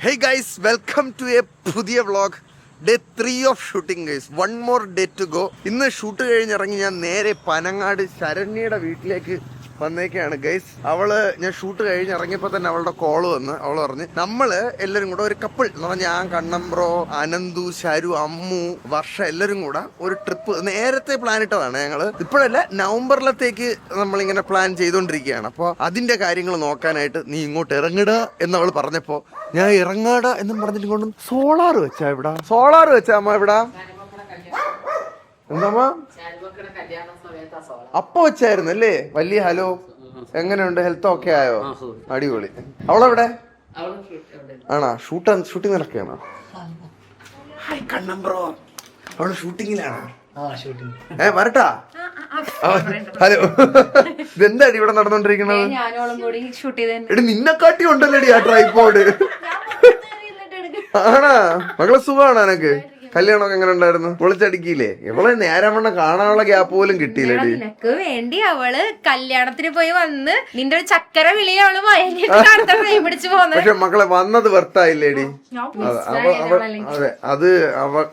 Hey guys, welcome to a പുതിയ vlog. Day 3 of shooting guys. 1 more day to go. ഇന്ന് shoot കഴിഞ്ഞിറങ്ങി ഞാൻ നേരെ പനങ്ങാട് ശരണ്യയുടെ വീട്ടിലേക്ക് വന്നേക്കാണ് ഗൈസ്. ഞാൻ ഷൂട്ട് കഴിഞ്ഞിറങ്ങിയപ്പോൾ തന്നെ അവളുടെ കോള് വന്ന് അവൾ പറഞ്ഞ് നമ്മള് എല്ലാരും കൂടെ ഒരു കപ്പിൾ എന്ന് പറഞ്ഞാൽ ഞാൻ, കണ്ണമ്പ്രോ, അനന്തു, ശരു, അമ്മു, വർഷ എല്ലാരും കൂടെ ഒരു ട്രിപ്പ് നേരത്തെ പ്ലാൻ ഇട്ടതാണ്. ഞങ്ങള് ഇപ്പോഴല്ല, നവംബറിലത്തേക്ക് നമ്മളിങ്ങനെ പ്ലാൻ ചെയ്തോണ്ടിരിക്കുകയാണ്. അപ്പോൾ അതിന്റെ കാര്യങ്ങൾ നോക്കാനായിട്ട് നീ ഇങ്ങോട്ട് ഇറങ്ങിട എന്ന് അവൾ പറഞ്ഞപ്പോ ഞാൻ ഇറങ്ങാട എന്നും പറഞ്ഞിട്ട് കൊണ്ട് സോളാർ വെച്ചാ അമ്മ ഇവിടെ എന്താ അപ്പൊ വെച്ചായിരുന്നു അല്ലേ? വലിയ ഹലോ, എങ്ങനെയുണ്ട്? ഹെൽത്ത് ഓക്കെ ആയോ? അടിപൊളി. അവളെവിടെ ആണാ? ഷൂട്ടിംഗ് നടക്കുകയാണോ? ഹായ് കണ്ണമ്പ്രോ, അവള് ഷൂട്ടിങ്ങിലാണോ? വരട്ടാ. ഹലോ, ഇതെന്താടി ഇവിടെ നടന്നോണ്ടിരിക്കണത്? എടി നിന്നെക്കാട്ടി ഉണ്ടല്ലോടി ആ ട്രൈപോഡ്. ആണാ? മകളെ സുഖാണോ എനക്ക്? കല്യാണമൊക്കെ എങ്ങനെ ഉണ്ടായിരുന്നു? പൊളിച്ചടിക്കില്ലേ? ഇവളെ നേരമണ്ണം കാണാനുള്ള ഗ്യാപ്പ് പോലും കിട്ടിയില്ലേടി. നിനക്ക് വേണ്ടി അവള് കല്യാണത്തിന് പോയി വന്ന് നിന്റെ ഒരു ചക്കര വിളി അവള് പിടിച്ചു പോകുന്നത്. പക്ഷെ മക്കളെ വന്നത് വെർത്തായില്ലേടി? അതെ, അത്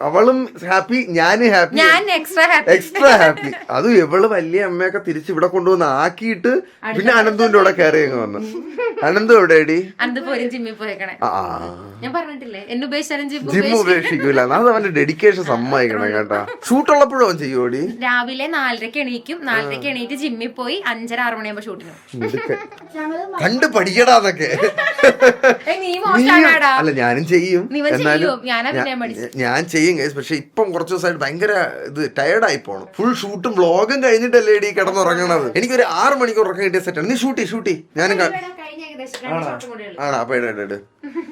അവളും ഹാപ്പി, ഞാനും ഹാപ്പി, ഞാൻ എക്സ്ട്രാ ഹാപ്പി. അതും ഇവള് വലിയ അമ്മയൊക്കെ തിരിച്ച് ഇവിടെ കൊണ്ടുവന്ന് ആക്കിയിട്ട് പിന്നെ അനന്തുവിന്റെ കൂടെ കയറി അങ്ങ് വന്നു. അനന്തു എവിടെയാടി? ജിമ്മിൽ പോയേക്കണേ. ഞാൻ പറഞ്ഞിട്ടില്ലേ, എന്നെ ഉപേക്ഷിച്ചാലും ജിം ഉപേക്ഷിക്കൂല. അത് അവന്റെ ഡെഡിക്കേഷൻ സമ്മതിക്കണം കേട്ടാ. ഷൂട്ടുള്ളപ്പോഴും അവൻ ചെയ്യോടി? രാവിലെ 4:30 എണീക്കും. 4:30 എണീറ്റ് ജിമ്മിൽ പോയി 5:30-6 മണിയാകുമ്പോ ഷൂട്ടിന് കണ്ട് പഠിക്കടാന്നൊക്കെ. അല്ല, ഞാനും ചെയ്യും, ഞാൻ ചെയ്യും ഗൈസ്. പക്ഷെ ഇപ്പം കുറച്ച് ദിവസമായിട്ട് ഭയങ്കര ടയർഡായി പോണം. ഫുൾ ഷൂട്ടും വ്ളോഗും കഴിഞ്ഞിട്ടല്ലേ ഡി കിടന്നുറങ്ങണത്. എനിക്കൊരു 6 മണിക്കൂർ ഉറക്കം കിട്ടിയ സെറ്റാണ്. നീ ഷൂട്ടി ഞാനും ആണോ? അപ്പൊ ഇട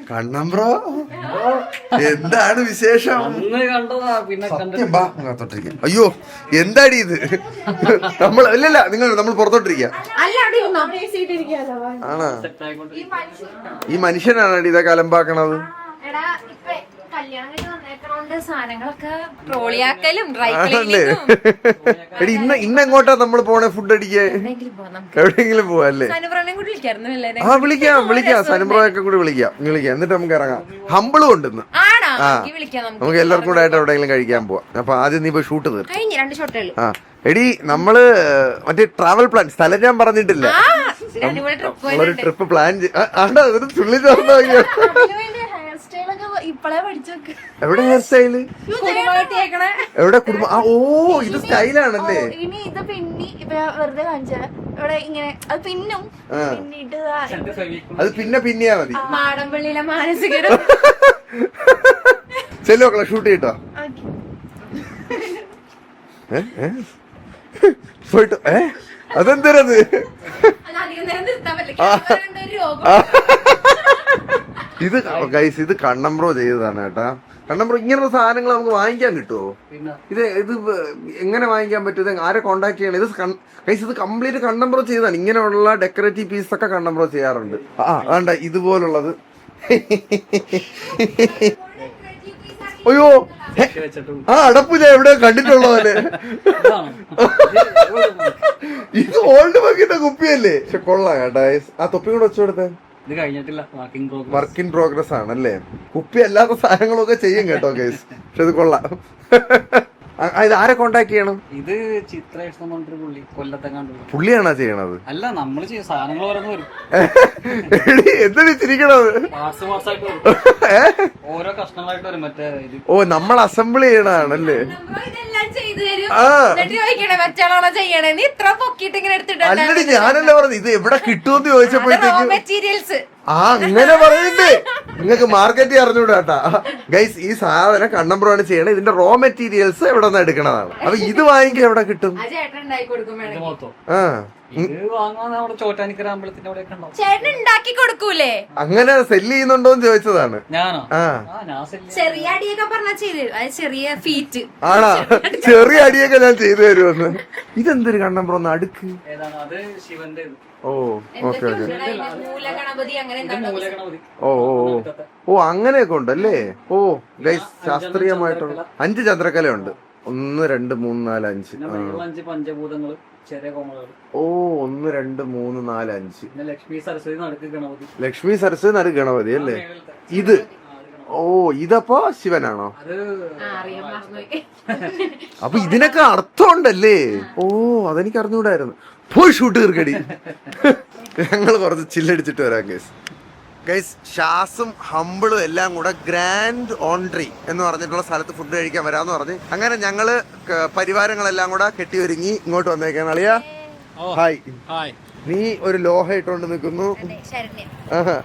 കണ്ണമ്പ്രോ, എന്താണ് വിശേഷം? അയ്യോ, എന്താടി ഇത്? നമ്മൾ പുറത്തോട്ടിരിക്കുക. ആണോ? ഈ മനുഷ്യനാണ് ഇതൊക്കെ അലമ്പാക്കണത്. എടി ഇന്ന് എങ്ങോട്ടാ നമ്മൾ പോണേ? ഫുഡ് അടിക്കാൻ എവിടെയെങ്കിലും പോവാല്ലേ? വിളിക്കാം സനുബ്രോയൊക്കെ കൂടി വിളിക്കാം. എന്നിട്ട് നമുക്ക് ഇറങ്ങാം. ഹമ്പിളും ഉണ്ടെന്ന്. നമുക്ക് എല്ലാവർക്കും കൂടെ ആയിട്ട് എവിടെയെങ്കിലും കഴിക്കാൻ പോവാം. അപ്പൊ ആദ്യം നീ പോയി ഷൂട്ട് തീർക്കും. ആ എടി, നമ്മള് മറ്റേ ട്രാവൽ പ്ലാൻ, സ്ഥലം ഞാൻ പറഞ്ഞിട്ടില്ല. നമ്മളൊരു ട്രിപ്പ് പ്ലാൻ ആണ്ടാ തുള്ളി ചേർന്ന് നോക്കിയോ? എവിടെ ഹെയർ സ്റ്റൈല്? എവിടെ കുടുംബം? ഓ, ഇത് സ്റ്റൈലാണല്ലേ? അത് പിന്നെയാ മതി. മാടമ്പള്ളിയിലെ മാനസിക ചെല്ലുമക്കളെ ഷൂട്ട് ചെയ്തിട്ടോ. പോയിട്ട് അതെന്തരത്? ഇത് ഗൈസ്, ഇത് കണ്ണമ്പ്രോ ചെയ്തതാണ് കേട്ടാ. കണ്ണമ്പ്രോ, ഇങ്ങനെയുള്ള സാധനങ്ങൾ നമുക്ക് വാങ്ങിക്കാൻ കിട്ടുമോ? ഇത് എങ്ങനെ വാങ്ങിക്കാൻ പറ്റും? ഇത് ആരെ കോണ്ടാക്ട് ചെയ്യണം? ഇത് ഗൈസ്, ഇത് കംപ്ലീറ്റ് കണ്ണമ്പ്രോ ചെയ്തതാണ്. ഇങ്ങനെയുള്ള ഡെക്കറേറ്റീവ് പീസ് ഒക്കെ കണ്ണമ്പ്രോ ചെയ്യാറുണ്ട്. വേണ്ട, ഇതുപോലുള്ളത്. അയ്യോ, അടപ്പില്ല, എവിടെ കണ്ടിട്ടുള്ള പോലെ. ഇത് ഓൾഡ് ബക്കിന്റെ കുപ്പിയല്ലേ? പക്ഷെ കൊള്ളാം കേട്ടാ. ആ തൊപ്പി കൂടെ വെച്ചുകൊടുത്തേ. വർക്ക് ഇൻ പ്രോഗ്രസ് ആണല്ലേ? കുപ്പി അല്ലാത്ത സാധനങ്ങളൊക്കെ ചെയ്യും കേട്ടോ ഗൈസ്. പക്ഷെ ഇത് കൊള്ളാം. ഇത് ആരെ കോണ്ടാക്ട് ചെയ്യണം? ഇത് പുള്ളിയാണോ ചെയ്യണത്? അല്ല, നമ്മള് സാധനങ്ങൾ എന്തിനു ചിരിക്കണത്? ഓരോ കഷ്ണങ്ങളായിട്ട് വരും. മറ്റേ ഓ, നമ്മൾ അസംബിൾ ചെയ്യണതാണല്ലേ? അല്ലടി, ഞാനല്ല പറഞ്ഞത്. ഇത് എവിടെ കിട്ടുമെന്ന് ചോദിച്ചപ്പോഴത്തേക്ക് അങ്ങനെ പറയണ്ടേ? നിങ്ങൾക്ക് മാർക്കറ്റ് അറിഞ്ഞൂടാട്ടാ ഗൈസ്. ഈ സാധനം കണ്ണമ്പ്രോ ആണ് ചെയ്യണത്. ഇതിന്റെ റോ മെറ്റീരിയൽസ് എവിടെ നിന്ന് എടുക്കണതാണ്. അപ്പൊ ഇത് വാങ്ങിക്കാൻ എവിടെ കിട്ടും? അങ്ങനെ സെല്ല് ചെയ്യുന്നുണ്ടോന്ന് ചോദിച്ചതാണ്. ചെറിയ അടിയൊക്കെ പറഞ്ഞാൽ ചെറിയ ഫീറ്റ് ആണോ? ചെറിയ അടിയൊക്കെ ഞാൻ ചെയ്തു തരുമെന്ന്. ഇതെന്തൊരു കണ്ണമ്പ്രോ അടുക്ക്? ഓ, ഓക്കെ ഓക്കെ. ഓ, അങ്ങനെയൊക്കെ ഉണ്ടല്ലേ? ഓ ഗൈസ്, ശാസ്ത്രീയമായിട്ടുള്ള 5 ചന്ദ്രക്കല ഉണ്ട്. 1 2 3 4 5. ചെറിയ കോമകൾ. ഓ 1 2 3 4 5. പിന്നെ ലക്ഷ്മി സരസ്വതി നടുക്ക് ഗണപതി. ലക്ഷ്മി സരസ്വതി നടുക്ക് ഗണപതി അല്ലേ? ഇത് ഓ ഇതപ്പോ ശിവനാണോ? അത് അറിയാൻ മറന്നുപോയി. അപ്പൊ ഇതിനൊക്കെ അർത്ഥമുണ്ടല്ലേ? ഓ അതെനിക്ക് അറിഞ്ഞൂടായിരുന്നു. പോയി ഷൂട്ട് തീർക്കടി. ഞങ്ങൾ കുറച്ച് ചില്ലടിച്ചിട്ട് വരാം ഗൈസ്. ഗൈസ് ഷാസും ഹമ്പിളും എല്ലാം കൂടെ ഗ്രാൻഡ് ഓൺട്രി എന്ന് പറഞ്ഞിട്ടുള്ള സ്ഥലത്ത് ഫുഡ് കഴിക്കാൻ വരാമെന്ന് പറഞ്ഞ് അങ്ങനെ ഞങ്ങള് പരിവാരങ്ങളെല്ലാം കൂടെ കെട്ടി ഒരുങ്ങി ഇങ്ങോട്ട് വന്നേക്കാണ്. അളിയാ ഹായ്. നീ ഒരു ലോഹ ഇട്ടോണ്ട് നിൽക്കുന്നു. ശരണ്യ ആഹാ.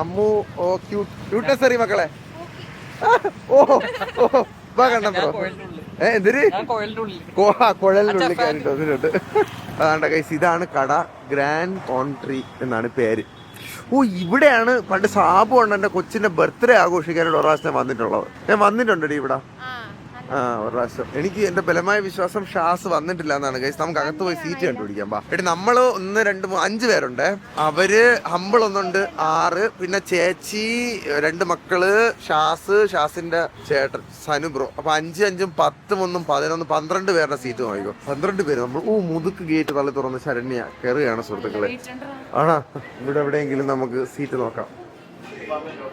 അമ്മു ഓ ക്യൂട്ട്നെസ് അറിയ മക്കളെ. ഓ ഓ വാ കണ്ടോ എന്തിര് കുഴലിനുള്ളിൽ കയറിട്ട് വന്നിട്ടുണ്ട്. അതാണ്ട ഗൈസ് ഇതാണ് കട. ഗ്രാൻഡ് ഓൺട്രി എന്നാണ് പേര്. ഓ ഇവിടെയാണ് പണ്ട് സാബു ഉണ്ട് എന്റെ കൊച്ചിന്റെ ബർത്ത്ഡേ ആഘോഷിക്കാനായിട്ട് ഒരു പ്രാവശ്യം വന്നിട്ടുള്ളത്. ഞാൻ വന്നിട്ടുണ്ടടി ഇവിടെ ഒരു പ്രാവശ്യം. എനിക്ക് എന്റെ ബലമായ വിശ്വാസം ഷാസ് വന്നിട്ടില്ല എന്നാണ് ഗൈസ്. നമുക്ക് അകത്ത് പോയി സീറ്റ് കണ്ടുപിടിക്കാം. ബാ എടി നമ്മള് 1 2 3 5 പേരുണ്ട്. അവര് ഹമ്പിൾ ഒന്നുണ്ട് 6, പിന്നെ ചേച്ചി 2 മക്കള്, ഷാസിന്റെ ചേട്ടൻ സനു ബ്രോ. അപ്പൊ 5 5 10 1 11 12 പേരുടെ സീറ്റ് വാങ്ങിക്കോ. 12 പേര് നമ്മൾ മുതുക്ക് ഗേറ്റ് തള്ളി തുറന്ന് ശരണ്യ കയറുകയാണ് സുഹൃത്തുക്കളെ. ആണോ ഇവിടെ എവിടെയെങ്കിലും നമുക്ക് സീറ്റ് നോക്കാം.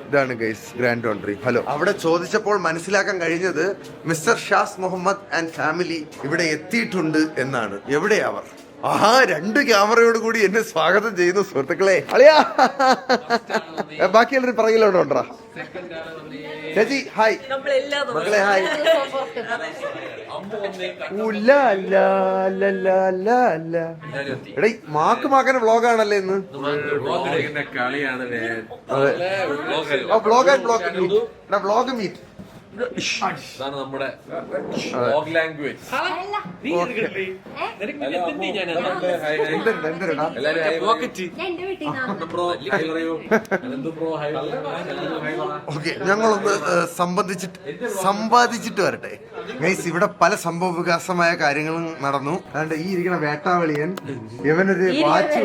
ഇതാണ് ഗൈസ് ഗ്രാൻഡ് ഓൺട്രി. ഹലോ. അവിടെ ചോദിച്ചപ്പോൾ മനസ്സിലാക്കാൻ കഴിഞ്ഞത് mister Shaz Muhammad and family ഇവിടെ എത്തിയിട്ടുണ്ട് എന്നാണ്. എവിടെയാ അവർ? ആഹാ 2 ക്യാമറയോട് കൂടി എന്നെ സ്വാഗതം ചെയ്യുന്നു സുഹൃത്തുക്കളെ. അളിയാ ബാക്കിയുള്ളൊരു പറയിലോട്ട് ഉണ്ടാ. ചേച്ചി ഹായ്. മക്കളെ ഹായ്. എടേ മാക്കന വ്ളോഗാണല്ലേ ഇന്ന്? വ്ളോഗ് മീറ്റ് നമ്മുടെ ലാംഗ്വേജ്. ഓക്കെ ഞങ്ങളൊന്ന് സമ്പാദിച്ചിട്ട് വരട്ടെ ഗൈസ്. ഇവിടെ പല സംഭവ വികാസമായ കാര്യങ്ങളും നടന്നു. അതുകൊണ്ട് ഈ ഇരിക്കുന്ന വേട്ടാവളിയൻ ഇവനൊരു വാച്ച്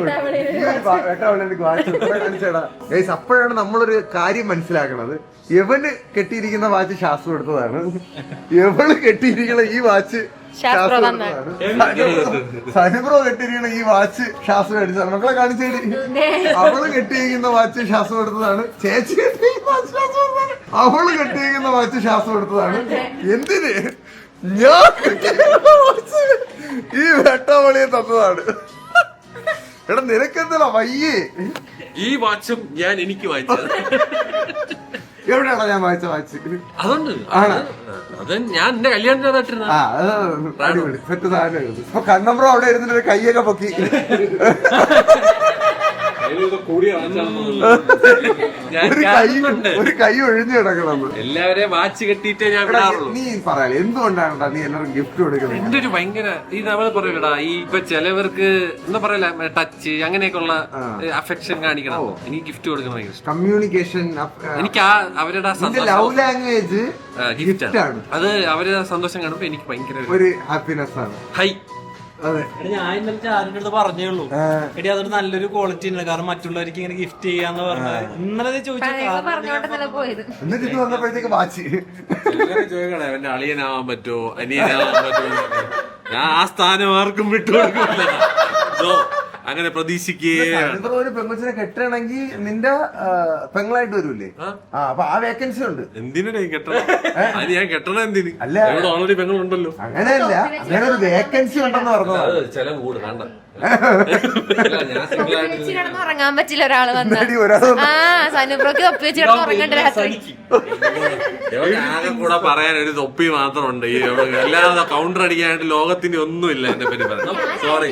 വേട്ടാവളിയൻ വാച്ച് കാണിച്ചേടാ ഗൈസ്. അപ്പോഴാണ് നമ്മളൊരു കാര്യം മനസ്സിലാക്കണത്. യവന് കെട്ടിയിരിക്കുന്ന വാച്ച് ശാസ്ത്രം എടുത്തതാണ്. യവള് കെട്ടിയിരിക്കുന്ന ഈ വാച്ച് സനുബ്രോ കെട്ടിയിരിക്കുന്ന ഈ വാച്ച് ശാസ്ത്രം എടുത്തതാണ്. മക്കളെ കാണിച്ചേടി. അവള് കെട്ടിയിരിക്കുന്ന വാച്ച് ശാസ്ത്രം എടുത്തതാണ്. ചേച്ചി അവള് കെട്ടിയിരിക്കുന്ന വാച്ച് ശാസ്ത്രം എടുത്തതാണ്. എന്തിന്? ഞാൻ ഈ വേട്ടാവളിയെ തന്നതാണ്. എടാ നിനക്കെന്തല്ല വയ്യേ? ഈ വാച്ചും ഞാൻ എനിക്ക് വായിച്ചത്. എവിടെയാണോ ഞാൻ വായിച്ച വാച്ച്? അതുണ്ട് അത് ഞാൻ എന്റെ കല്യാണത്തിന് അടിപൊളി സെറ്റ് സാധനം. അപ്പൊ കണ്ണമ്പ്രോ അവിടെ ഇരുന്നിട്ട് കൈയൊക്കെ പൊക്കി ഒരു കൈ ഒഴിഞ്ഞു കിടക്കണം. എല്ലാവരെയും വാച്ച് കെട്ടിയിട്ടേ ഞാൻ വിടാറുള്ളൂ. നീ പറയാ എന്തുകൊണ്ടാണ് നീ എല്ലാവരും ഗിഫ്റ്റ് കൊടുക്കുന്നത്? എന്റെ ഒരു ഭയങ്കര ഈ നമ്മൾ പറയൂടാ ഈ ഇപ്പൊ ചിലവർക്ക് എന്താ പറയല ടച്ച് അങ്ങനെയൊക്കെ ഉള്ള അഫെക്ഷൻ കാണിക്കണം. എനിക്ക് ഗിഫ്റ്റ് കൊടുക്കണം ഭയങ്കര ഇഷ്ടം. കമ്മ്യൂണിക്കേഷൻ എനിക്ക് ആ അവരുടെ ലവ് ലാംഗ്വേജ് ഗിഫ്റ്റ് ആണ്. അത് അവരുടെ സന്തോഷം കാണുമ്പോ എനിക്ക് ഭയങ്കര ഒരു ഹാപ്പിനെസ് ആണ്. ഹൈ. ഞാൻ ഇന്നലെ ആരുടെ അടുത്ത് പറഞ്ഞേ ഉള്ളൂ എടി അതൊരു നല്ലൊരു ക്വാളിറ്റി ഉണ്ട്. കാരണം മറ്റുള്ളവർക്ക് ഇങ്ങനെ ഗിഫ്റ്റ് ചെയ്യാന്ന് പറഞ്ഞത് ഇന്നലെ ചോദിച്ചു. എന്നിട്ട് ഇത് വന്നപ്പോഴത്തേക്ക് വാച്ച് ചോദിക്കണേ എന്റെ അളിയനാവാൻ പറ്റുമോ അനിയനാവാൻ പറ്റുമോ? ഞാൻ ആ സ്ഥാനം ആർക്കും വിട്ടുകൊടുക്കില്ല. അങ്ങനെ പ്രതീക്ഷിക്കുകയാണ്. ഒരു പെങ്കൊച്ചിനെ കെട്ടണമെങ്കിൽ നിന്റെ പെങ്ങളായിട്ട് വരൂലേ? അപ്പൊ ആ വേക്കൻസി ഉണ്ട്. എന്തിനാ കെട്ടണം? അത് ഞാൻ കെട്ടണം എന്തിന്? അല്ല ഇവിടെ ഓൾറെഡി പെങ്ങളുണ്ടല്ലോ. അങ്ങനെയല്ല, അങ്ങനെ ഒരു വേക്കൻസി ഉണ്ടെന്ന് പറഞ്ഞത്. ചെലവ് കൂട് വേണ്ട. ഉറങ്ങാൻ പറ്റില്ല ഒരാള് വന്നാൽ. സനുബ്രോക്ക് തൊപ്പി വെച്ച് ഉറങ്ങണ്ട രാത്രി. ആകെ കൂടെ പറയാൻ ഒരു തൊപ്പി മാത്രമുണ്ട്. ഈ അല്ലാതെ കൗണ്ടർ അടിക്കാനായിട്ട് ലോകത്തിന്റെ ഒന്നുമില്ല എന്റെ പേര് പറഞ്ഞു. സോറി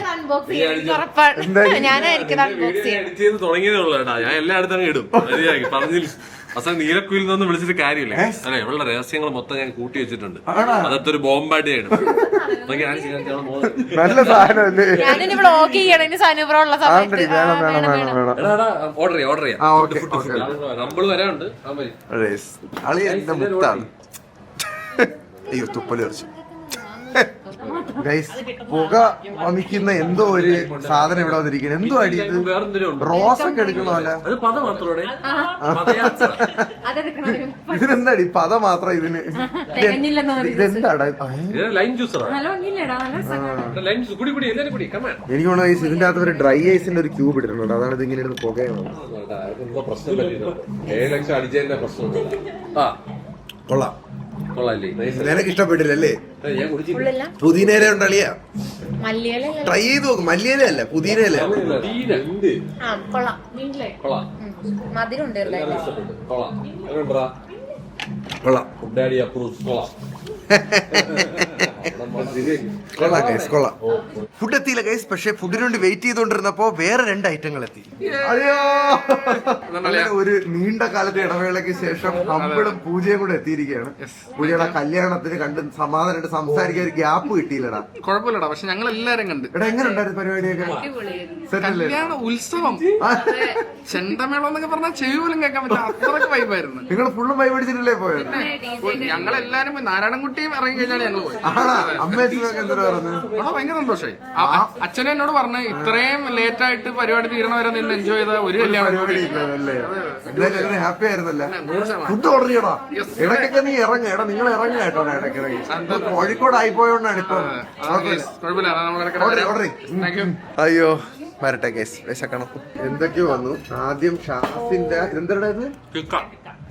ഞാനായിരിക്കും അടിച്ചത് തുടങ്ങിയതേ ഉള്ളൂ കേട്ടാ. ഞാൻ എല്ലായിടത്തും അങ്ങ് ഇടും. മര്യാദക്ക് പറഞ്ഞില്ല. അവസാനം നീലക്കുയിൽ നിന്നൊന്നും വിളിച്ചിട്ട് കാര്യമില്ല. അല്ലെ ഇവളുടെ രഹസ്യങ്ങൾ മൊത്തം ഞാൻ കൂട്ടി വെച്ചിട്ടുണ്ട്. അതൊക്കെ ഒരു ബോംബായിട്ട് ചെയ്യണം. നല്ല സാധനമല്ലേ? ഞാനിനി വ്ളോഗ് ചെയ്യണം സനുബ്രോ ഉള്ള സമയത്ത്. ഓർഡർ ചെയ്യാം. നമ്മള് വരാനുണ്ട്. അളിയ എന്റെ മുത്താണ്. അയ്യോ തുപ്പല് കുറച്ച് ഗൈസ് പുക വമിക്കുന്ന എന്തോ ഒരു സാധനം ഇവിടെ വന്നിരിക്കുന്നത്. എന്തോ അടി ഇത് റോസ് ഒക്കെ എടുക്കണമല്ല. അത് പദ മാത്രമേ ഇതിനെന്താടി പത മാത്രം ഇതിന്. ഇതെന്താടാ ലൈം ജ്യൂസറാ. എനിക്ക് തോന്നുന്നു ഗൈസ് ഇതിന്റെ അകത്ത് ഒരു ഡ്രൈ ഐസിന്റെ ഒരു ക്യൂബ് ഇട്ടിട്ടുണ്ട്. അതാണ് ഇത് ഇങ്ങനെ ഇരുന്ന് പുകയാണ്. പ്രശ്നം 7 ലക്ഷം അടിച്ചതിന്റെ പ്രശ്നം. കൊള്ളാം. കൊള്ളാല്ലേ? നിനക്ക് ഇഷ്ടപ്പെട്ടില്ലല്ലേ? ഞാൻ കുടിച്ചില്ല. പുതിനയില ഉണ്ടളിയാ, ട്രൈ ചെയ്ത് നോക്കും. മല്ലിയില അല്ല, പുതിനയില. കൊള്ളാം. Daddy approves. കൊള്ളാം. കൊള്ളാം ഗൈസ്, കൊള്ളാം. ഫുഡ് എത്തിയില്ല ഗൈസ്. പക്ഷെ ഫുഡിന് വേണ്ടി വെയിറ്റ് ചെയ്തോണ്ടിരുന്നപ്പോ വേറെ 2 ഐറ്റങ്ങൾ എത്തി. അയ്യോ, ഒരു നീണ്ട കാലത്തെ ഇടവേളയ്ക്ക് ശേഷം അമ്പിളും പൂജയും കൂടെ എത്തിയിരിക്കുകയാണ്. പൂജയുടെ കല്യാണത്തിന് കണ്ട് സമാധാനമായിട്ട് സംസാരിക്കാൻ ഒരു ഗ്യാപ്പ് കിട്ടിയില്ലടാ. കുഴപ്പമില്ലടാ, പക്ഷെ ഞങ്ങൾ എല്ലാരും കണ്ട്. എടാ എങ്ങനെ ഉണ്ടായിരുന്നു പരിപാടിയൊക്കെ? കല്യാണ ഉത്സവം, ചെണ്ടമേളം എന്നൊക്കെ പറഞ്ഞാൽ ചെവി പോലും കേൾക്കാൻ പറ്റില്ല, അത്രക്ക് വൈബായിരുന്നു. നിങ്ങൾ ഫുള്ളും വൈബടിച്ചിട്ടല്ലേ പോയത്? ഞങ്ങളെല്ലാരും നാരായണൻകുട്ടിയും ഇറങ്ങി കഴിഞ്ഞാണ് ഞങ്ങൾ പോയത്. അമ്മേച്ചനൊക്കെ എന്താ പറഞ്ഞു? അവിടെ ഭയങ്കര സന്തോഷമായി. അച്ഛനും എന്നോട് പറഞ്ഞു ഇത്രയും ലേറ്റ് ആയിട്ട് പരിപാടി തീരണ വരെ നിന്ന് എൻജോയ് ചെയ്ത ഒരു കല്യാണം ഹാപ്പി ആയിരുന്നല്ലേ? ഫുഡ് ഓർഡർ ചെയ്യണോ? ഇടയ്ക്കൊക്കെ നീ ഇറങ്ങ. എടാ നിങ്ങൾ ഇറങ്ങ കേട്ടോ. ഇടയ്ക്ക് കോഴിക്കോട് ആയിപ്പോയോണ്ടാണ് ഇപ്പൊ. അയ്യോ വരട്ടെ കേസ്, വിശക്കണം. എന്തൊക്കെയോ വന്നു. ആദ്യം ഷാസിന്റെ എന്താണ്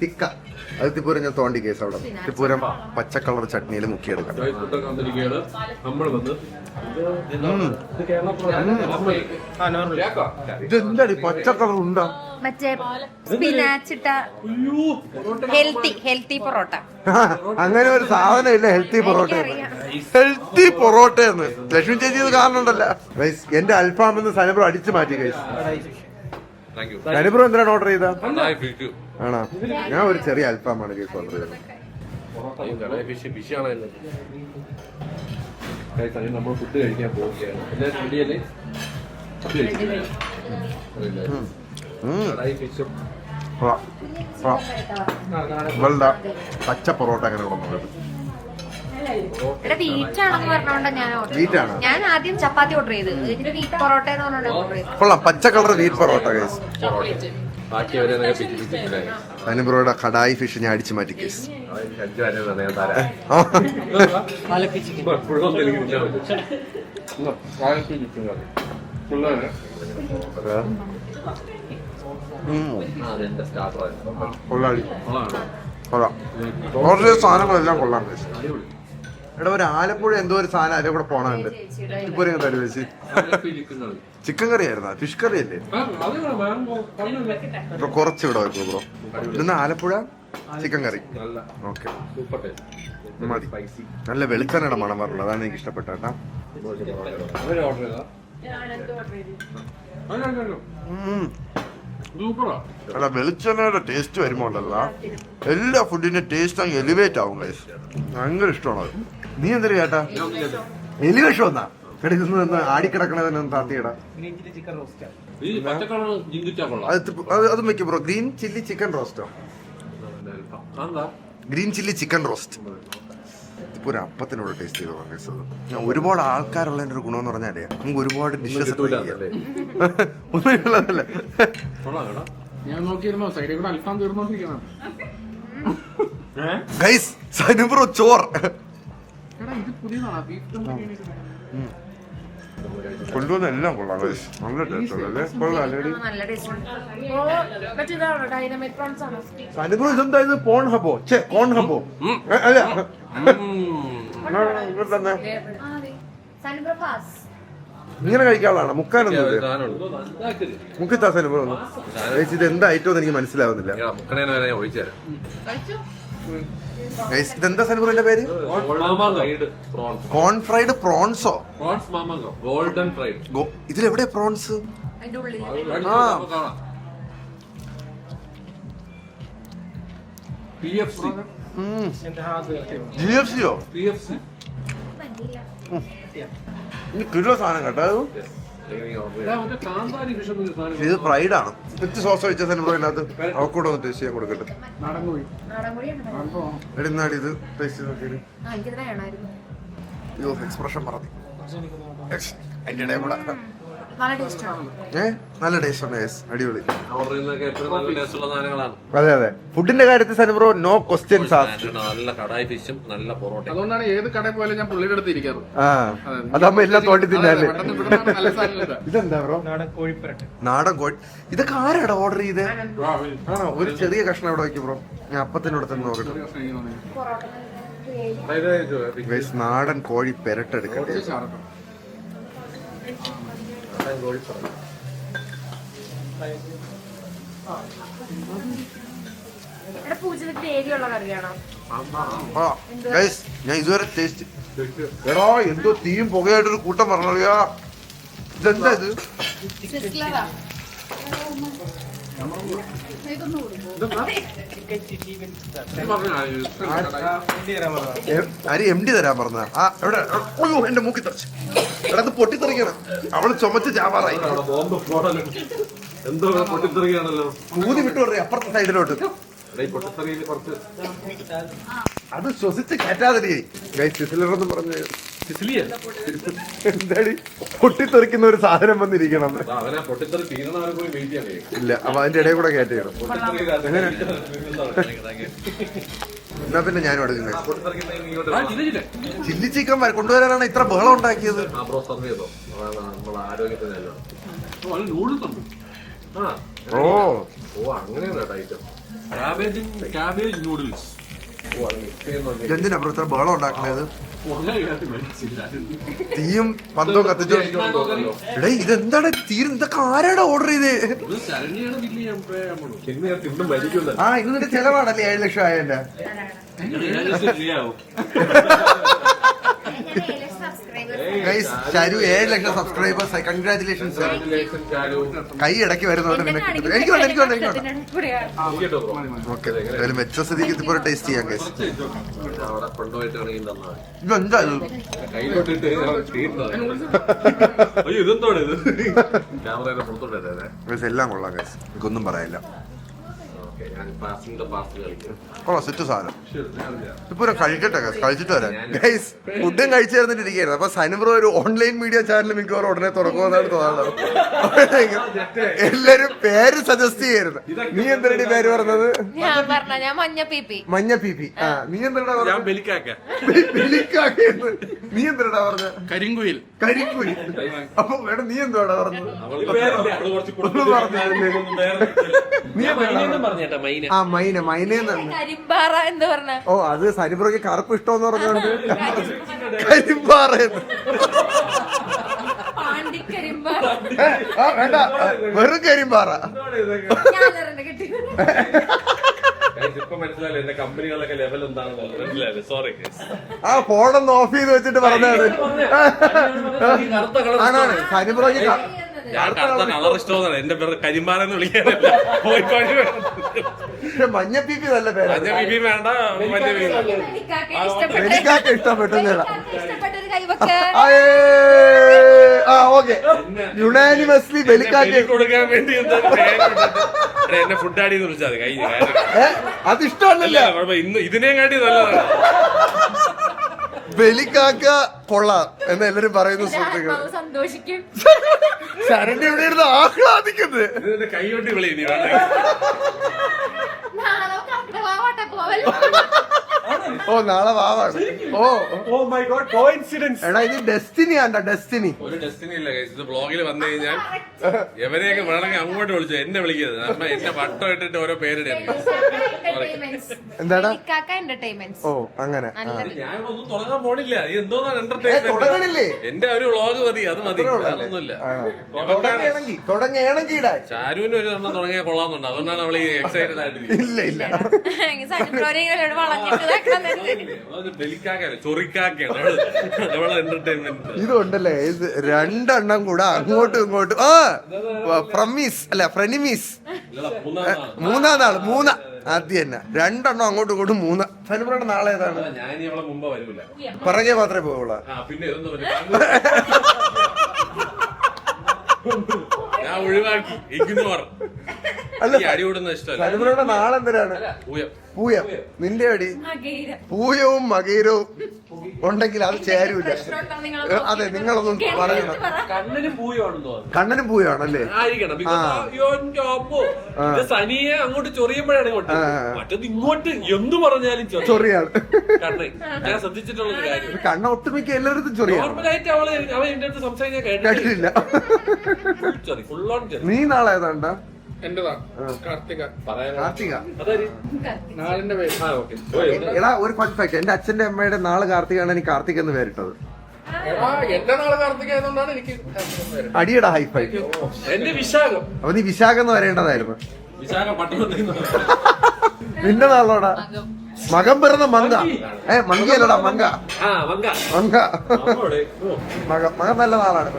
തിക്ക. അത് തിപ്പൂരം ഞാൻ തോണ്ടി കേസ്. അവിടെ തിപ്പൂരം പച്ച കളർ ചട്നിയിൽ മുക്കിയെടുക്കാം. ഇതെന്താടി പച്ച കളർ ഉണ്ടാ? മറ്റേ സ്പിനാച്ച് ഇട്ട ഹെൽത്തി പൊറോട്ട. അങ്ങനെ ഒരു സാധനം ഇല്ല. ഹെൽത്തി പൊറോട്ട. ഹെൽത്തി പൊറോട്ട എന്ന് ലക്ഷ്മി ചേച്ചി ഇത് കാണുന്നുണ്ടല്ലോ. എന്റെ അൽഫാം എന്ന് സനബ്രോ അടിച്ചു മാറ്റി കൈസ്. സനബ്രോ എന്തിനാണ് ഓർഡർ ചെയ്ത? ആണോ? ഞാൻ ഒരു ചെറിയ അൽഫാമാണ് കേസ് ഓർഡർ ചെയ്തത്. നമ്മൾ ഫുഡ് കഴിക്കാൻ പോവുകയാണ്. പച്ച പൊറോട്ട അങ്ങനെ ഇവിടെ വീറ്റാണെന്ന് പറഞ്ഞോണ്ടാ വീറ്റാണ്. ഞാൻ ആദ്യം ചപ്പാത്തി ഓർഡർ ചെയ്ത് ഇതിന്റെ വീറ്റ് പൊറോട്ട എന്ന് പറഞ്ഞോണ്ട് കൊള്ളാം. പച്ച കളർ വീറ്റ് പൊറോട്ട കേസ്. സനബ്രോയുടെ കടായി ഫിഷ് ഞാൻ അടിച്ചു മാറ്റി കേസ്. കൊള്ളാം. ഓർഡർ ചെയ്ത സാധനങ്ങളെല്ലാം കൊള്ളാം കേസ്. എടാ ഒരു ആലപ്പുഴ എന്തോ ഒരു സാധനം അതിലെ കൂടെ പോണുണ്ട്. ഇപ്പൊ തരുവച്ച് ചിക്കൻ കറി ആയിരുന്നാ? ഫിഷ് കറി അല്ലേ? ഇപ്പൊ കുറച്ച് ഇവിടെ വെക്കും ബ്രോ. ഇന്ന് ആലപ്പുഴ ചിക്കൻ കറി. ഓക്കെ മതി. നല്ല വെളിച്ചെണ്ണയുടെ മണം പറഞ്ഞത്, അതാണ് എനിക്ക് ഇഷ്ടപ്പെട്ട കേട്ടാ. അല്ല വെളിച്ചെണ്ണയുടെ ടേസ്റ്റ് വരുമ്പോ ഉണ്ടല്ല എല്ലാ ഫുഡിന്റെ ടേസ്റ്റ് അങ്ങ് എലിവേറ്റ് ആവും ഗൈസ്. ഭയങ്കര ഇഷ്ടമാണ് അത്. നീ എന്തൊരു ചേട്ടാ എലിവേഷൻ വന്നാ കിടക്കുന്ന ആടിക്കിടക്കണതിനൊന്ന് താത്തിയിടാ. അത് വെക്കും ബ്രോ. ഗ്രീൻ ചില്ലി ചിക്കൻ റോസ്റ്റോ? Green chilli chicken roast. ഇപ്പൊ ഒരു അപ്പത്തിനോട് ടേസ്റ്റ് ചെയ്ത് വാങ്ങിച്ചത്. ഞാൻ ഒരുപാട് ആൾക്കാരുള്ളതിന്റെ ഒരു ഗുണമെന്ന് പറഞ്ഞാലേ നമുക്ക് ഒരുപാട് ഡിഷസ് ഒന്നുമില്ലതല്ലേ. ഞാൻ നോക്കിയിരുന്നോ സൈഡിൽ കൂടെ അൽഫാം തീർന്നോണ്ടിരിക്കണം. ഗൈസ് സനുബ്രോ ചോർ ഇത് പുതിയതാണ്. കൊണ്ടുവന്ന എല്ലാം കൊള്ളാം ഗൈസ്. നല്ല ടേസ്റ്റ് അല്ലേ? കൊള്ളാം. സനുബ്രോ ഇതെന്താ ഇത്? പോൺ ഹബോ? കോൺ ഹബോ അല്ല ഇങ്ങനെ കഴിക്കാനുള്ളതാണ്. മുക്കാനൊന്നും മുക്കിത്താ സനുബ്രോ ഒന്നും. ഇത് എന്താ ഐറ്റം എനിക്ക് മനസ്സിലാവുന്നില്ല. ഇതെന്താ സനുബ്രോന്റെ പേര്? കോൺ ഫ്രൈഡ് പ്രോൺസോ? Golden fried. ഇതിലെവിടെ പ്രോൺസ്? GFCയോ? കിലോ സാധനം കേട്ടോ. ഇത് ഫ്രൈഡ് ആണ്. വിത്ത് സോസ് വെച്ച സനുബ്രോ ഇതിനകത്ത് അവക്കൂടെ ഒന്ന് ടേസ്റ്റ് ചെയ്യാൻ കൊടുക്കട്ടെ. എടിന്നാടി ഇത് ടേസ്റ്റ് ചെയ്ത് നോക്കിയത്. അയ്യോ എക്സ്പ്രഷൻ പറഞ്ഞു അതിന്റെ ഇടയിൽ കൂടെ നല്ല ടേസ്റ്റ് ആണ്. നല്ല ടേസ്റ്റ് ഉണ്ട് guys. അടിപൊളി. ഓർഡർ ചെയ്യുന്നതൊക്കെ എപ്പോഴും നല്ല ടേസ്റ്റ് ഉള്ള സാധനങ്ങളാണ്. അതെ അതെ ഫുഡിന്റെ കാര്യത്തിൽ സനുബ്രോ നോ ക്വസ്റ്റ്യൻസ് ആസ്ക്ഡ്. നല്ല കടായി ഫിഷും നല്ല പൊറോട്ട. അതുകൊണ്ടാണ് ഏത് കടയിൽ പോയാലും ഞാൻ പുള്ളിയുടെ അടുത്ത് ഇരിക്കാറ്. അതാകുമ്പോ എല്ലാം തോണ്ടി തിന്നാല്. പെട്ടെന്ന് ഇവിടുന്നാണ് നല്ല സാധനം ഇതാ. ഇതെന്താ ബ്രോ? നാടൻ കോഴി. ഇതൊക്കെ ആരാടാ ഓർഡർ ചെയ്തേ? ആണോ? ഒരു ചെറിയ കഷ്ണം ഇവിടെ വയ്ക്കും ബ്രോ. ഞാൻ അപ്പത്തിനോട് തന്നെ നോക്കട്ടെ. Guys, നാടൻ കോഴി പെരട്ടെടുക്കട്ടെ. ഇവിടെ പൂജക്ക് ഗ്രേവി ഉള്ള കറിയാണോ? Guys, ഞാൻ ഇതുവരെ ടേസ്റ്റ് എടാ എന്തോ തീയും പുകയായിട്ടൊരു കൂട്ടം പറഞ്ഞറിയാ. ഇതെന്താ ഇത്? സിസ്ലറാ. അരി എം ഡി തരാൻ പറഞ്ഞ എവിടെ? അയ്യോ എന്റെ മൂക്കി തെറിച്ച്. എടാ ഇത് പൊട്ടിത്തെറിക്കണം. അവള് ചുമച്ച് ചാവാറായി. ബോംബ് മോഡലും എന്തോ പൊട്ടിത്തെറിയാണല്ലോ. കൂതി വിട്ടു പറയും അപ്പുറത്തെ സൈഡിലോട്ട്. പൊട്ടിത്തെറിയിൽ കുറച്ച് അത് ശ്വസിച്ച് കയറ്റാതിരി. സിസിലറെന്ന് പറഞ്ഞു എന്താടി പൊട്ടിത്തെറിക്കുന്ന ഒരു സാധനം വന്നിരിക്കണം. അവനെ പൊട്ടിത്തെറി തീരണവരെ പോയി വെയിറ്റ് ചെയ്യാൻ കഴിയും. ഇല്ല അപ്പൊ അതിന്റെ ഇടയിൽ കൂടെ കയറ്റിയിടും. എന്നാ പിന്നെ ഞാനും എടുക്കും. ചില്ലി ചിക്കൻ കൊണ്ടുവരാനാണ് ഇത്ര ബഹളം ഉണ്ടാക്കിയത്. ആരോഗ്യത്തിന് ഓ അങ്ങനെയാണ് ഐറ്റം. Cabbage noodles. എന്തിനാ ബ്രോ ഇത്ര ബഹളം ഉണ്ടാക്കുന്നത്? തീയും പന്തവും കത്തിച്ചോ. എടേ ഇതെന്താണ് തീരും? ഇതൊക്കെ ആരാടാ ഓർഡർ ചെയ്തേ? ഇന്നിട്ട് ചെലവാണല്ലേ 7 ലക്ഷം ആയതിന്റെ. ചരു 7 ലക്ഷം സബ്സ്ക്രൈബേഴ്സ്. കൺഗ്രാറ്റുലേഷൻസ്. കൈ ഇടയ്ക്ക് വരുന്നോണ്ട് നിനക്ക് എനിക്ക് വേണ്ട. ഓക്കെ എന്തായാലും വെച്ച സ്ഥിതിക്ക് ഇതിപ്പോ ടേസ്റ്റ് ചെയ്യാം. ഇതെന്താ എല്ലാം കൊള്ളാം ഗൈസ്. എനിക്കൊന്നും പറയാനില്ല. സെറ്റ് സാധനം ഇപ്പൊ കഴിക്കട്ടെ കഴിച്ചിട്ട് വരാം ഗൈസ്. ഫുഡും കഴിച്ചു തരുന്നിട്ട് ഇരിക്കുകയായിരുന്നു. അപ്പൊ സനുബ്രോ ഒരു ഓൺലൈൻ മീഡിയ ചാനൽ മിക്കവാറും ഉടനെ തുറക്കുമെന്നാണ് തോന്നുന്നത്. എല്ലാരും പേര് സജസ്റ്റ് ചെയ്യായിരുന്നു. നീ എന്തിനാണ് പേര് പറഞ്ഞത്? ഞാൻ മഞ്ഞ പീപ്പി. മഞ്ഞ പീപ്പി. നീ എന്തിനാ ബലിക്കാക്ക. നീ എന്തിനാ പറഞ്ഞ? കരിങ്കുയിൽ. കരിക്കുയി. അപ്പൊ വേണം നീ എന്തുവാടാ പറഞ്ഞത്? നീ മൈന മൈനേന്നാണ്. കരിമ്പാറ എന്ന് പറഞ്ഞ. ഓ അത് സനുബ്രോക്ക് കറുപ്പ് ഇഷ്ടമെന്ന് പറഞ്ഞോണ്ട് കരിമ്പാറ. പാണ്ടിക്കരിമ്പാറ. വേണ്ട വെറും കരിമ്പാറ. ഇപ്പൊ മനസ്സിലായില്ലേ എന്റെ കമ്പനികളൊക്കെ ലെവൽ എന്താണെന്ന് മനസ്സിലായില്ലേ? സോറി. ആ ഫോണൊന്ന് ഓഫ് ചെയ്ത് വെച്ചിട്ട് പറഞ്ഞാണ്. ആണാണ് സനുബ്രോക്ക് ഞാൻ കറുത്ത കളർ ഇഷ്ടമെന്നാണ്. എന്റെ പേര് കരിമ്പാറെന്ന് വിളിക്കാനല്ല. പക്ഷെ മഞ്ഞ പീപ്പി നല്ല പേര്. മഞ്ഞ ബിബി വേണ്ട. മറ്റേ എനിക്കാക്ക് ഇഷ്ടപ്പെട്ടു. ഇഷ്ടപ്പെട്ടൊരു കൈവക്ക്. ഓക്കെ യുണാനിമസ്ലി ബലിക്കാക്ക് കൊടുക്കാൻ വേണ്ടി എന്നെ ഫുഡ് ആടി എന്ന് വിളിച്ചാൽ കഴിഞ്ഞ അത് ഇഷ്ടമല്ലല്ലോ. ഇന്ന് ഇതിനെയും കാട്ടി നല്ലതാണ്. ബലിക്കാക്ക കൊള്ളാം എന്ന് എല്ലാരും പറയുന്നു. സുഹൃത്തുക്കൾ സന്തോഷിക്കും. ശരണ്യ ഇവിടെ ഇരുന്ന് ആഹ്ലാദിക്കുന്നത്. ഇതിന്റെ കൈ കൊട്ടി വിളി നീ വേണ്ട. ഓ നാളെ വാവാണ്. Oh my God കോഇൻസിഡൻസ്. എടാ ഇത് ഡെസ്റ്റിനി ആണ്ട. ഡെസ്റ്റിനി ഒരു ഡെസ്റ്റിനി ഇല്ല. ഇത് ബ്ലോഗിൽ വന്നു കഴിഞ്ഞാൽ എവരെയൊക്കെ വേണമെങ്കിൽ അങ്ങോട്ട് വിളിച്ചു എന്നെ വിളിക്കരുത്. അമ്മ എന്നെ വട്ടം ഇട്ടിട്ട് ഓരോ പേരിടുന്നു. എന്താടാ? എന്റർടൈൻമെന്റ്. ഓ അങ്ങനെ ഞാനൊന്നും തുടങ്ങാൻ പോണില്ല. എന്തോന്നാണ് എന്റർടൈൻമെന്റ്? തുടങ്ങണില്ലേ? എന്റെ ഒരു വ്ളോഗ് മതി. അത് മതി. അതൊന്നുമില്ല. തുടങ്ങണെങ്കിൽ ഇടാ. ചാരുവിന് ഒരു എണ്ണം തുടങ്ങിയാൽ കൊള്ളാമെന്നുണ്ട്. അതുകൊണ്ടാണ് അവള് എക്സൈറ്റഡ് ആയിട്ടിരിക്കുന്നത്. ഇല്ല ഇല്ല ഇതുണ്ടല്ലേ ഇത് രണ്ടെണ്ണം കൂടെ അങ്ങോട്ടും ഇങ്ങോട്ടും. ഫ്രമീസ് അല്ല ഫ്രനിമീസ്. മൂന്നാം നാള് ആദ്യം തന്നെ രണ്ടെണ്ണം അങ്ങോട്ടും ഇങ്ങോട്ടും 3. സനുബ്രോയുടെ നാളെ ഏതാണ്? ഞാൻ അവളെ മുമ്പ് വരൂല. പറഞ്ഞേ മാത്രമേ പോവുള്ളൂ. പിന്നെ ഞാൻ ഒഴിവാക്കി. ഇഗ്നോർ. അല്ല ഈ അടി കൂടുന്ന ഇഷ്ടമല്ല. സനുബ്രോയുടെ നാളെന്തരാണ്? പൂയം. പൂയം. നിന്റെ അടി പൂയവും മകീരവും ഉണ്ടെങ്കിൽ അത് ചേരൂല. അതെ, നിങ്ങളൊന്നും പറയണം. കണ്ണനും പൂയമാണെന്ന് തോന്നുന്നു. കണ്ണനും പൂയമാണല്ലേ? ആയിരിക്കണം. സനിയെ അങ്ങോട്ട് ചൊറിയുമ്പോഴാണ് ഇങ്ങോട്ട്, മറ്റത് ഇങ്ങോട്ട് എന്ത് പറഞ്ഞാലും ചൊറിയാണ്. കണ്ണേ, ഞാൻ ശ്രദ്ധിച്ചിട്ടുള്ള കാര്യം. കണ്ണ ഒട്ടുമിക്ക എല്ലായിടത്തും ചൊറിയാണ്. നോർമലായിട്ട് അവൻ എന്റെ അടുത്ത് സംസാരിക്കാൻ കേട്ടിട്ടില്ല. ചൊറി, ഫുൾ ഓൺ ചൊറി. നീ നാളെ ഏതാണ്ടാ? എന്റെതാ കാർത്തിക. കാർത്തിക. നാളിന്റെ പേര്. എടാ ഒരു ഫൺ ഫാക്ട്, എന്റെ അച്ഛന്റെ അമ്മയുടെ നാള് കാർത്തികാണ് എനിക്ക് കാർത്തിക് എന്ന് പേരിട്ടത്. എന്റെ നാള് കാർത്തിക ആയതുകൊണ്ടാണ് എനിക്ക് അടിയടാ ഹൈഫൈ. എന്റെ വിശാഖം. അപ്പൊ നീ വിശാഖം എന്ന് വരേണ്ടതായിരുന്നു. വിശാഖം പട്ടണത്തിൽ നിന്റെ നാളോടാ? മകം പിറന്ന മങ്ക. മങ്കയല്ലടാ, മങ്ക. മങ്ക. മകൻ നല്ല നാളാണ്.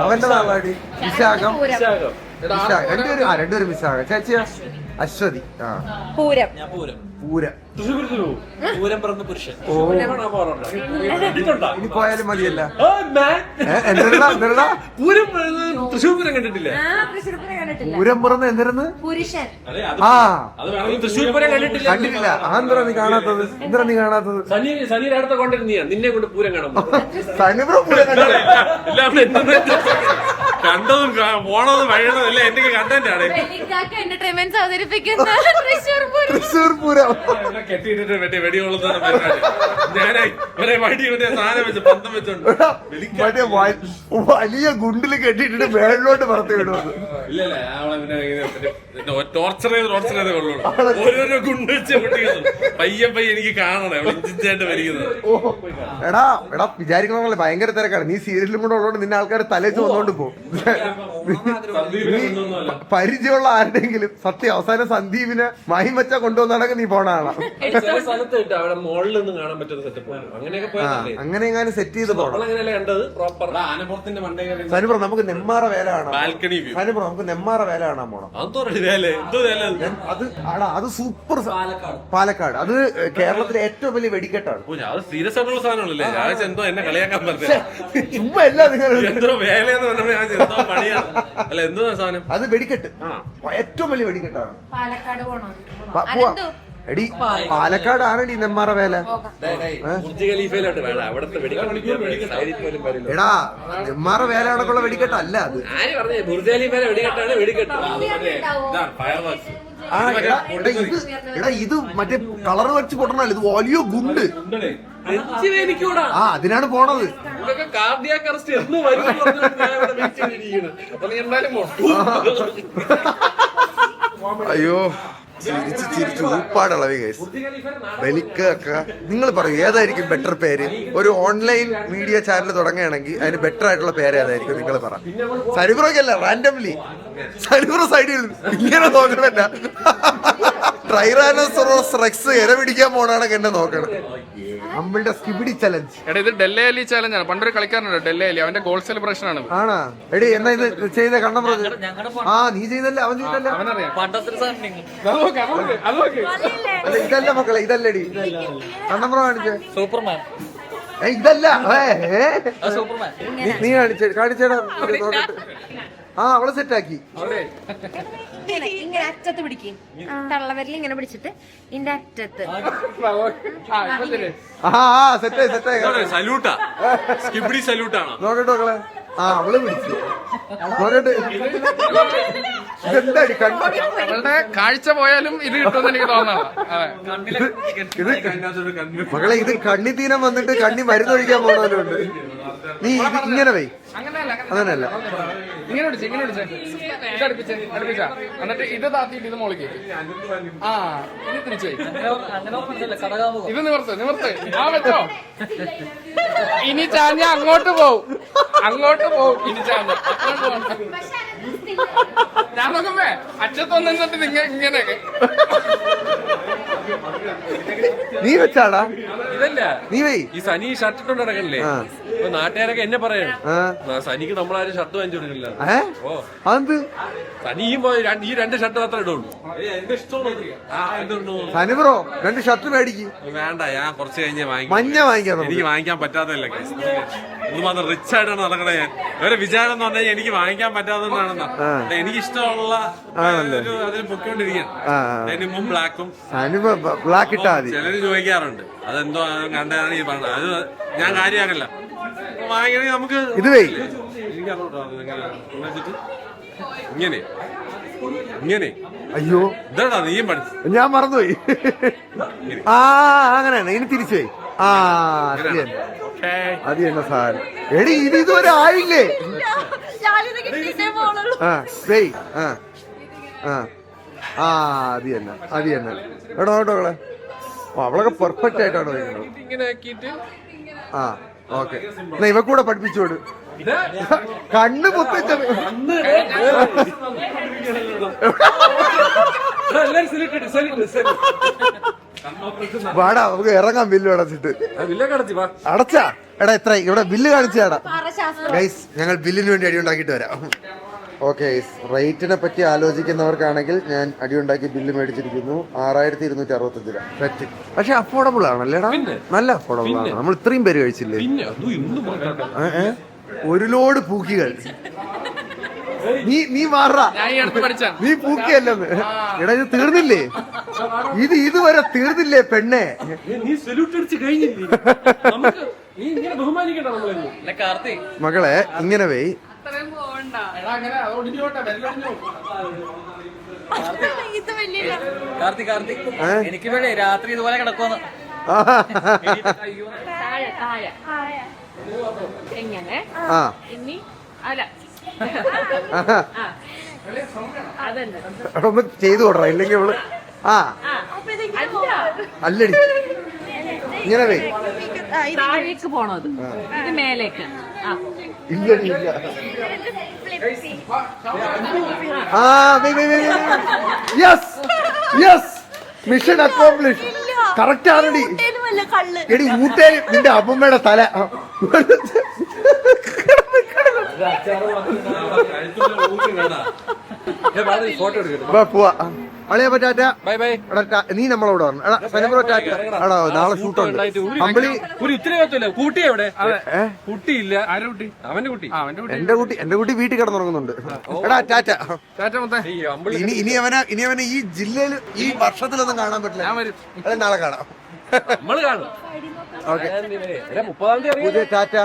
അവന്റെ നാളാടി വിശാഖം. രണ്ടുപേരും വിശാഖം. ചേച്ചിയാ അശ്വതി. പൂരം. പൂരം. പൂരം പിറന്ന പുരുഷൻ. ഇനി പോയാലും മതിയല്ല. തൃശ്ശൂർ പൂരം കണ്ടിട്ടില്ല. പൂരം പിറന്ന് എന്തിരുന്ന് പുരുഷൻ. ആ തൃശ്ശൂർ പൂരം കണ്ടിട്ടില്ല. കണ്ടിട്ടില്ല. അതെന്താ നീ കാണാത്തത്? എന്താ നീ കാണാത്തത്? സനിയുടെ അടുത്ത കൊണ്ടിരുന്ന നിന്നെ കൊണ്ട് പൂരം കാണാൻ സനിബ്രോ പൂരം കണ്ടില്ല. കണ്ടതും പോണതും വഴണതും എല്ലാം എന്റെ കണ്ടന്റ് ആണ്. എന്റർടൈൻമെന്റ് അവതരിപ്പിക്കുന്ന തൃശ്ശൂർ പൂരം കെട്ടിയിട്ടിട്ട് മറ്റേ വെടികൊള്ളുന്ന പരിപാടി. ഞാനായി ഒരേ വടി മറ്റേ സാധനം വെച്ച് പന്തം വെച്ചോണ്ട് മറ്റേ വലിയ ഗുണ്ടില് കെട്ടിയിട്ടിട്ട് മേളിലോട്ട് പറത്തി വിടുന്നത്. ഇല്ലല്ല, അവളെ പിന്നെ ടോർച്ചർ ചെയ്ത് കൊള്ളുള്ളൂ. ഓരോരോ ഗുണ്ട് വെച്ച് പൊട്ടിക്കുന്നു. പയ്യെ എനിക്ക് കാണണം അവൾ ഇഞ്ചിച്ചായിട്ട് വലിക്കുന്നത്. എടാ വിചാരിക്കണമല്ലേ ഭയങ്കര തിരക്കാണ്. നീ സീരിയലും കൂടെ ഉള്ളതുകൊണ്ട് നിന്നെ ആൾക്കാർ തലേച്ച് വന്നോണ്ട് പോകും. പരിചയമുള്ള ആരുടെങ്കിലും സത്യം അവസാനം സന്ദീപിനെ മഹിമച്ച കൊണ്ടുവന്നാണെങ്കിൽ നീ പോണ ആളാ. ചില സ്ഥലത്ത് കിട്ടും അവിടെ മുകളിൽ നിന്ന് കാണാൻ പറ്റുന്ന സെറ്റപ്പ്. അങ്ങനെയൊക്കെ പോയതല്ലേ. അങ്ങനെ എങ്ങാനും സെറ്റ് ചെയ്ത് പോകണം. അങ്ങനെയല്ലേ കണ്ടത്? പ്രോപ്പർ ആനപ്പുറത്തിന്റെ മണ്ടേ സനുബ്രോ നമുക്ക് നെമ്മാറ വേല കാണാം. Balcony view. സനുബ്രോ നമുക്ക് നെമ്മാറ വേല കാണാൻ പോണം. അത് സൂപ്പർ. പാലക്കാട്. അത് കേരളത്തിലെ ഏറ്റവും വലിയ വെടിക്കെട്ടാണ്. അത് സീരിയസ് ആയിട്ടുള്ള സാധനമല്ലേ? ഞാൻ എന്തോ എന്നെ കളിയാക്കാൻ പറഞ്ഞത്. ചുമ്മാ അല്ല, നിങ്ങൾ എന്തോ വേലയെന്ന് പറഞ്ഞപ്പോ ഞാൻ എന്തോ പണിയാണ്. അല്ല എന്തോ സാധനം. അത് വെടിക്കെട്ട്. ഏറ്റവും വലിയ വെടിക്കെട്ടാണ്. പാലക്കാട് പോണോ? എടി പാലക്കാട് ആണടി നെമ്മാറ വേല. എടാ നെമ്മാറ വേല കണക്കുള്ള വെടിക്കെട്ടല്ല അത്. എടാ ഇത് മറ്റേ കളർ വെച്ച് പൊട്ടണല്ലോ. ഇത് വലിയ ഗുണ്ട്. അതിനാണ് പോണത്. അയ്യോ ചിരിച്ചു ഊപ്പാടുള്ളവ കേസ്. ബലിക്കൊക്കെ നിങ്ങൾ പറയൂ ഏതായിരിക്കും ബെറ്റർ പേര്? ഒരു ഓൺലൈൻ മീഡിയ ചാനൽ തുടങ്ങുകയാണെങ്കിൽ അതിന് ബെറ്റർ ആയിട്ടുള്ള പേര് ഏതായിരിക്കും നിങ്ങൾ പറ. സനുബ്രോക്കല്ല, റാൻഡംലി സനുബ്രോ സൈഡിൽ ഇങ്ങനെ നോക്കണല്ല. ട്രൈറാനോസറോസ് റെക്സ് ഇര പിടിക്കാൻ പോണാണെങ്കിൽ എന്നെ നോക്കണം. നമ്മളുടെ സ്കിബിഡി ചലഞ്ച്. എടാ ഇത് ഡെല്ലേ അലി ചലഞ്ച് ആണ്. പണ്ടൊരു കളിക്കാരനുണ്ട് ഡെല്ലേ അലി, അവന്റെ ഗോൾ സെലിബ്രേഷൻ ആണ്. ആണാ? എടി എന്നാ ഇത് ചെയ്ത കണ്ണം പറഞ്ഞു. നീ ചെയ്തല്ലേ, അവൻ ചെയ്തല്ല. അല്ല ഇതല്ല മക്കളെ, ഇതല്ലടി. കണ്ണമ്പ്ര കാണിച്ചേ. സൂപ്പർമാൻ. ഇതല്ല. നീ കാണിച്ചേടാ നോക്കട്ടെ. അവളെ സെറ്റാക്കി. ഇങ്ങനെ അറ്റത്ത് പിടിക്കും. തള്ളവരിൽ ഇങ്ങനെ പിടിച്ചിട്ട് ഇതിന്റെ അറ്റത്ത്. സെറ്റായി. സല്യൂട്ടാ, സ്കിബിഡി സല്യൂട്ടാണോ? നോക്കട്ടെ മക്കളെ. അവള് പിടിച്ചു നോക്കട്ടെ. ഇതെന്താടി അവളുടെ കാഴ്ച പോയാലും ഇത് കിട്ടുമെന്ന് എനിക്ക് തോന്നണം. മകളെ ഇത് കണ്ണി തീരം വന്നിട്ട് കണ്ണി മരുന്നൊഴിക്കാൻ പോണവരുണ്ട്. നീ ഇത് ഇങ്ങനെ വൈ. അങ്ങനെയല്ല, ഇങ്ങനെ പിടിച്ചേ എന്നിട്ട് ഇത് താത്തിയിട്ട് ഇത് മോളിക്ക്. ഇത് തിരിച്ചു ഇത് നിവർത്ത് വെച്ചോ. ഇനി ചാഞ്ഞ അങ്ങോട്ട് പോവും ഇനി ചാഞ്ഞ. ഞാൻ നോക്കുമ്പേ അച്ഛത്തൊന്നും ഇങ്ങനെ നീ വെച്ചാടാ. ഇതല്ല നീ വൈ. ഈ സനി ഷർട്ട് ഇട്ടോണ്ട് നടക്കണില്ലേ? നാട്ടുകാരൊക്കെ എന്നെ പറയാണ് സനിക്ക് നമ്മളാരും ഷർട്ട് വാങ്ങിച്ചു കൊടുക്കില്ല. ഓ അതെന്ത് സനിയും ഈ 2 ഷർട്ട് മാത്രമേ ഇടുള്ളൂ. എന്റെ ഇഷ്ടമുള്ളത് സനി ബ്രോ 2 ഷർട്ട് മേടിക്കും. വേണ്ട, ഞാൻ കുറച്ച് കഴിഞ്ഞ് മഞ്ഞ വാങ്ങിക്കാം. എനിക്ക് വാങ്ങിക്കാൻ പറ്റാത്തല്ല. ഇതുമാത്രം റിച്ച് ആയിട്ടാണ് നടക്കണേ. ഞാൻ വേറെ വിചാരം എന്ന് പറഞ്ഞാൽ എനിക്ക് വാങ്ങിക്കാൻ പറ്റാത്തതാണെന്നാ. എനിക്ക് ഇഷ്ടമുള്ള അതിൽ പൊക്കോണ്ടിരിക്കുകയാണ്. മുമ്പ് ബ്ലാക്കും ബ്ലാക്ക് ഇട്ടാ മതി. ചിലര് ചോദിക്കാറുണ്ട് അതെന്തോ കണ്ടാണ് ഈ പറഞ്ഞത്. അത് ഞാൻ കാര്യമാക്കല്ല. വാങ്ങിക്കണമെങ്കിൽ നമുക്ക് ഇത് വേ ഇങ്ങനെ ഇങ്ങനെ. അയ്യോ ഇതാടാ നീയും പഠിച്ചു. ഞാൻ മറന്നുപോയി. അങ്ങനെയാണ്. ഇനി തിരിച്ചു പോയി. അത് തന്നെ സാധനം. എടി ഇത് ഇതുവരെ ആയില്ലേ? അത് തന്നെ അത് തന്നെ. എടോ കേട്ടോ അവളെ അവളൊക്കെ പെർഫെക്റ്റ് ആയിട്ടാണ് വരുന്നത്. ഇങ്ങനെ ആക്കിയിട്ട് ഓക്കെ ഇവ കൂടെ പഠിപ്പിച്ചോട്. കണ്ണ് പൊത്തിച്ചത് വാടാ നമുക്ക് ഇറങ്ങാം. ബില്ല് അടച്ചിട്ട് അടച്ചാ എടാ എത്ര ഇവിടെ ബില്ല് കാണിച്ചാടാ ഗൈസ്. ഞങ്ങൾ ബില്ലിന് വേണ്ടി അടി ഉണ്ടാക്കിയിട്ട് വരാം. ഓക്കെ ഗൈസ്, റേറ്റിനെ പറ്റി ആലോചിക്കുന്നവർക്കാണെങ്കിൽ ഞാൻ അടി ഉണ്ടാക്കി ബില്ല് മേടിച്ചിരിക്കുന്നു 6265 രൂപ. പറ്റി പക്ഷെ അഫോർഡബിൾ ആണല്ലേടാ? നല്ല അഫോർഡബിൾ ആണ്. നമ്മൾ ഇത്രയും പേര് കഴിച്ചില്ലേ? ഒരു ലോഡ് പൂക്കികൾ. നീ മാറാ, നീ പൂക്കിയല്ലെന്ന്. എടാ ഇത് തീർന്നില്ലേ? ഇതുവരെ തീർന്നില്ലേ പെണ്ണെ? നീ സല്യൂട്ട് അടിച്ച് കഴിഞ്ഞില്ലേ? മകളെ ഇങ്ങനെ വേ. എനിക്ക് വേണേ രാത്രി ഇതുപോലെ കിടക്കുമെന്ന്. എങ്ങനെ ഒന്ന് ചെയ്തു കൊടുറ, ഇല്ലെങ്കിൽ അവള് അല്ലടി ഇങ്ങനെ വേ. താഴേക്ക് പോണത് ഇത് മേലേക്ക്. ഇല്ലടി ഇല്ല. Yes yes, mission accomplish. Correct ആണടി. എടി ഊട്ടേര് നിന്റെ അമ്മമ്മയുടെ തല. പോവാ അളിയാ ടാറ്റ. Bye bye. നീ നമ്മളോട് പറഞ്ഞു എടാ സനബ്രോ ടാറ്റ. എടാ നാളെ ഷൂട്ടുണ്ട്. അമ്പിളി ഒരു ഇത്തിരി പറ്റില്ല. കുട്ടി എവിടെ? കുട്ടിയില്ല. എന്റെ കുട്ടി വീട്ടിൽ കിടന്നുറങ്ങുന്നുണ്ട്. എടാ ടാറ്റ. ഇനി അവനെ ഈ ജില്ലയിൽ ഈ വർഷത്തിലൊന്നും കാണാൻ പറ്റില്ല. അത് നാളെ കാണാം. നമ്മള് കാണും. പുതിയ ടാറ്റ.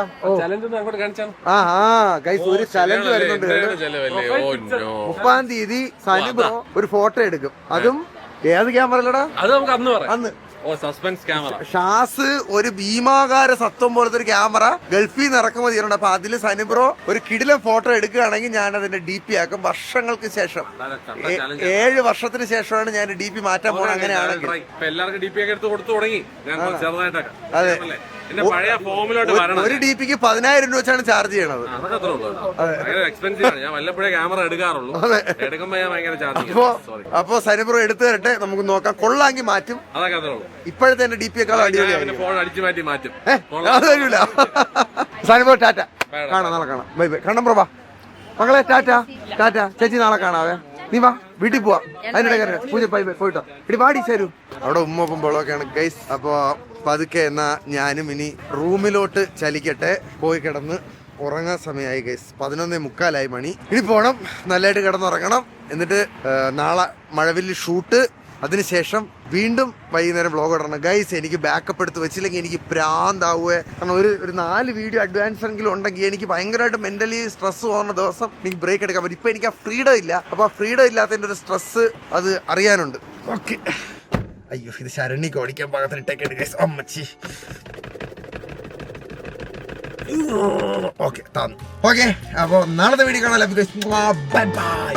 ഗൈസ് ഒരു ചലഞ്ച് വരുന്നുണ്ട്. 30-ാം തീയതി സനിബ്രോ ഒരു ഫോട്ടോ എടുക്കും. അതും ഏത് ക്യാമറയിലടാ? അത് നമുക്ക് അന്ന് പറയാം. അന്ന് സസ്പെൻസ് ക്യാമറ. ഷാസ് ഒരു ഭീമാകാര സത്വം പോലത്തെ ഒരു ക്യാമറ ഗൾഫിൽ നിന്ന് ഇറക്കുമതി ചെയ്യുന്നുണ്ട്. അപ്പൊ അതില് സനിബ്രോ ഒരു കിടിലം ഫോട്ടോ എടുക്കുകയാണെങ്കിൽ ഞാൻ അതിന്റെ DP ആക്കും. വർഷങ്ങൾക്ക് ശേഷം 7 വർഷത്തിന് ശേഷമാണ് ഞാൻ DP മാറ്റാൻ പോകുന്നത്. അങ്ങനെയാണെങ്കിൽ എല്ലാവർക്കും DP ഒക്കെ എടുത്ത് കൊടുത്തു തുടങ്ങി. ചെറുതായിട്ടൊക്കെ. അതെ, പഴയ ഫോമിലോട്ട് വരണം. ഒരു DPക്ക് 10,000 രൂപ വെച്ചാണ് ചാർജ് ചെയ്യണത്. എക്സ്പെൻസീവ് ആണ്. ഞാൻ വല്ലപ്പോഴേ ക്യാമറ എടുക്കാറുള്ളൂ. എടുക്കുമ്പോ ഞാൻ ഭയങ്കര ചാർജ്. അപ്പൊ സനിബ്രോ എടുത്തു തരട്ടെ, നമുക്ക് നോക്കാം. കൊള്ളാങ്കി മാറ്റും. അതൊക്കെ അത്രേ ഉള്ളൂ. ഇപ്പോഴത്തെ എന്റെ DP യെക്കാളും അടിപൊളിയാണ്. ഫോൺ അടിച്ചു മാറ്റി മാറ്റും. അത് തരൂല. സനിബ്രോ ടാറ്റ. കാണാം, നാളെ കാണാം. Bye bye. കണ്ണം പ്രഭ മകളെ ടാറ്റ. ടാറ്റ ചേച്ചി, നാളെ കാണാവേ. നീ വാ, വീട്ടിൽ പോവാ. അതിനിടെ പൂജ ബൈ ബൈ. പോയിട്ടോ ഇടി പാടി ചേരൂ. അവിടെ ഉമ്മൊപ്പം ബോളൊക്കെയാണ് ഗൈസ്. അപ്പൊ പതുക്കെ എന്നാ ഞാനും ഇനി റൂമിലോട്ട് ചലിക്കട്ടെ. പോയി കിടന്ന് ഉറങ്ങാൻ സമയമായി ഗൈസ്. 11:45 മണി. ഇനി പോണം, നല്ലതായിട്ട് കിടന്നുറങ്ങണം. എന്നിട്ട് നാളെ മഴവില്ല് ഷൂട്ട്. അതിനുശേഷം വീണ്ടും വൈകുന്നേരം വ്ളോഗ് ഇടണം ഗൈസ്. എനിക്ക് ബാക്കപ്പ് എടുത്ത് വെച്ചില്ലെങ്കിൽ എനിക്ക് പ്രാന്താവുക. കാരണം ഒരു 4 വീഡിയോ അഡ്വാൻസ് എങ്കിലും ഉണ്ടെങ്കിൽ എനിക്ക് ഭയങ്കരമായിട്ട് മെന്റലി സ്ട്രെസ് പോകുന്ന ദിവസം എനിക്ക് ബ്രേക്ക് എടുക്കാൻ പറ്റും. ഇപ്പൊ എനിക്ക് ആ ഫ്രീഡം ഇല്ല. അപ്പൊ ആ ഫ്രീഡം ഇല്ലാത്തതിന്റെ ഒരു സ്ട്രെസ് അത് അറിയാനുണ്ട്. ഓക്കെ. അയ്യോ, ഇത് ശരണ്യക്ക് ഓടിക്കാൻ പാകത്തിനിട്ടേക്കാണ് ഗൈസ്. അമ്മച്ചി. ഓക്കെ, താന്നു. ഓക്കെ, അപ്പൊ നാളത്തെ വീഡിയോ കാണാം. Bye by.